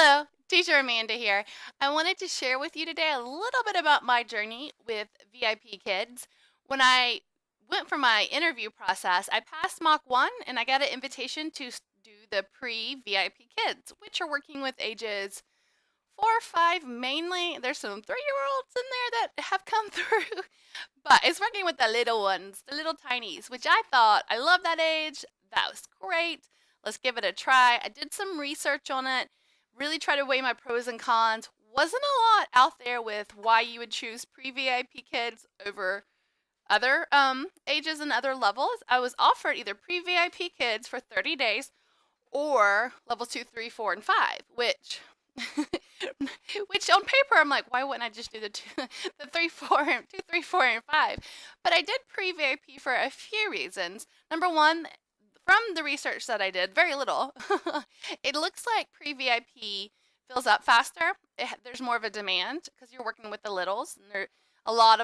Hello, Teacher Amanda here. I wanted to share with you today a little bit about my journey with VIP Kids. When I went for my interview process, I passed Mock 1 and I got an invitation to do the Pre VIP Kids, which are working with ages 4 or 5 mainly. There's some 3-year-olds in there that have come through, but it's working with the little ones, the little tinies, which I thought I love that age. That was great. Let's give it a try. I did some research on it, really try to weigh my pros and cons. Wasn't a lot out there with why you would choose pre VIP kids over other ages and other levels. I was offered either pre VIP kids for 30 days or level 2, 3, 4, and 5, which which on paper I'm like, why wouldn't I just do the the 3, 4, and 2, 3, 4, and 5? But I did pre VIP for a few reasons. Number one, from the research that I did, very little, it looks like pre VIP fills up faster. There's more of a demand because you're working with the littles, and there are a lot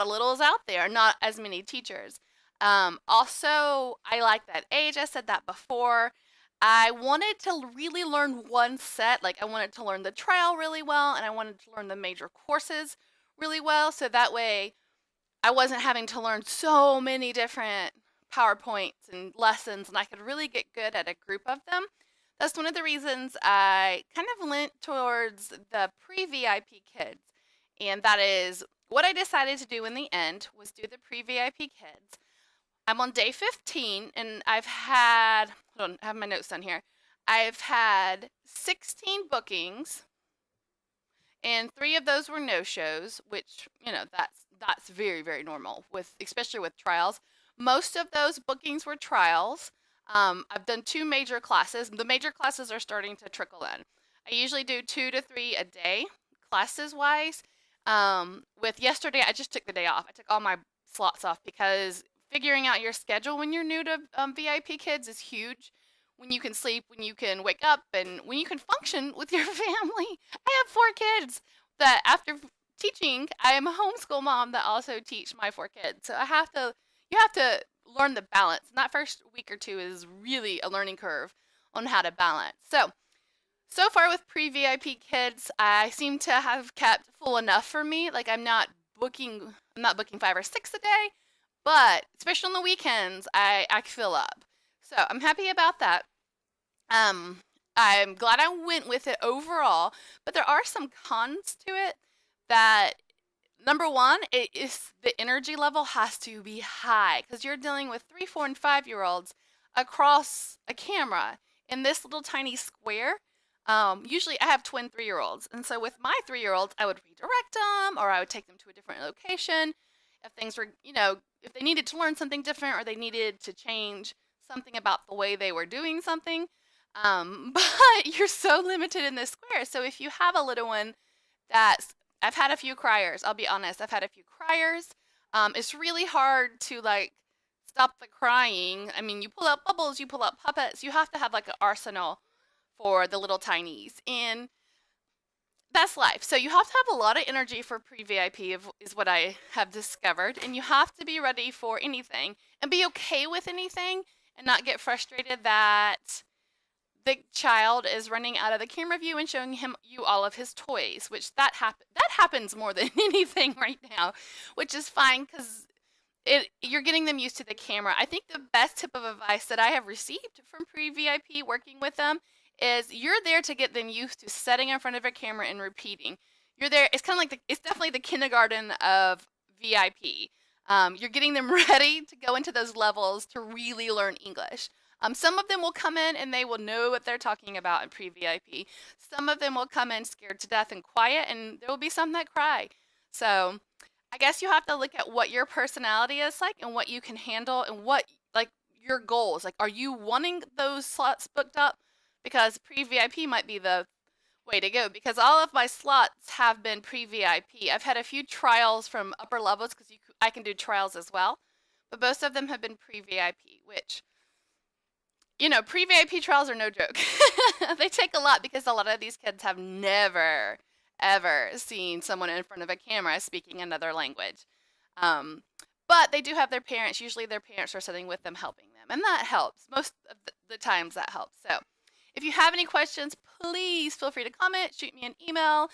of littles out there, not as many teachers. Also, I like that age. I said that before. I wanted to really learn one set. Like, I wanted to learn the trial really well, and I wanted to learn the major courses really well. So that way, I wasn't having to learn so many different PowerPoints and lessons, and I could really get good at a group of them. That's one of the reasons I kind of leant towards the pre VIP kids. And that is what I decided to do in the end was do the pre VIP kids. I'm on day 15 and hold on, I have my notes done here. I've had 16 bookings and 3 of those were no-shows, which, that's very, very normal with especially with trials. Most of those bookings were trials. I've done 2 major classes. The major classes are starting to trickle in. I usually do 2 to 3 a day, classes wise. With yesterday, I just took the day off. I took all my slots off because figuring out your schedule when you're new to VIP kids is huge. When you can sleep, when you can wake up, and when you can function with your family. I have 4 kids that after teaching, I am a homeschool mom that also teach my 4 kids. So you have to learn the balance. And that first week or 2 is really a learning curve on how to balance. So far with pre VIP kids, I seem to have kept full enough for me. Like I'm not booking 5 or 6 a day, but especially on the weekends, I fill up. So I'm happy about that. Um, I'm glad I went with it overall, but there are some cons to it that number one, it is the energy level has to be high because you're dealing with 3, 4, and 5-year-olds across a camera in this little tiny square. Usually I have twin 3-year-olds, and so with my 3-year-olds, I would redirect them or I would take them to a different location if things were, if they needed to learn something different or they needed to change something about the way they were doing something. But you're so limited in this square. So if you have a little one that's, I've had a few criers, I'll be honest, I've had a few criers. It's really hard to like stop the crying. I mean, you pull out bubbles, you pull out puppets, you have to have like an arsenal for the little tinies. And that's life. So you have to have a lot of energy for pre-VIP is what I have discovered, and you have to be ready for anything and be okay with anything and not get frustrated that the child is running out of the camera view and showing you all of his toys, which that happens more than anything right now, which is fine because you're getting them used to the camera. I think the best tip of advice that I have received from pre-VIP working with them is you're there to get them used to setting in front of a camera and repeating. You're there. It's kind of like it's definitely the kindergarten of VIP. You're getting them ready to go into those levels to really learn English. Some of them will come in and they will know what they're talking about in pre-VIP. Some of them will come in scared to death and quiet, and there will be some that cry. So I guess you have to look at what your personality is like and what you can handle and what like your goals. Like, are you wanting those slots booked up? Because pre-VIP might be the way to go. Because all of my slots have been pre-VIP. I've had a few trials from upper levels because I can do trials as well, but most of them have been pre-VIP, which pre-VIP trials are no joke. They take a lot because a lot of these kids have never, ever seen someone in front of a camera speaking another language. But they do have their parents. Usually their parents are sitting with them helping them. And that helps. Most of the times that helps. So If you have any questions, please feel free to comment, shoot me an email.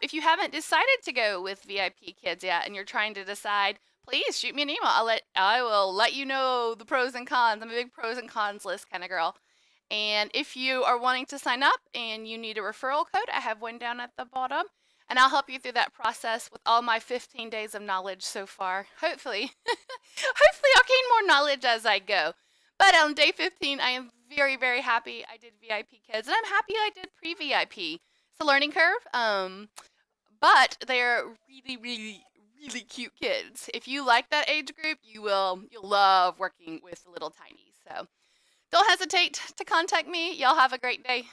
If you haven't decided to go with VIP Kids yet and you're trying to decide, please shoot me an email. I will let you know the pros and cons. I'm a big pros and cons list kind of girl. And if you are wanting to sign up and you need a referral code, I have one down at the bottom. And I'll help you through that process with all my 15 days of knowledge so far. Hopefully, hopefully I'll gain more knowledge as I go. But on day 15, I am very, very happy I did VIP Kids, and I'm happy I did pre-VIP. It's a learning curve, but they're really, really, really cute kids. If you like that age group, you'll love working with the little tinies. So don't hesitate to contact me. Y'all have a great day.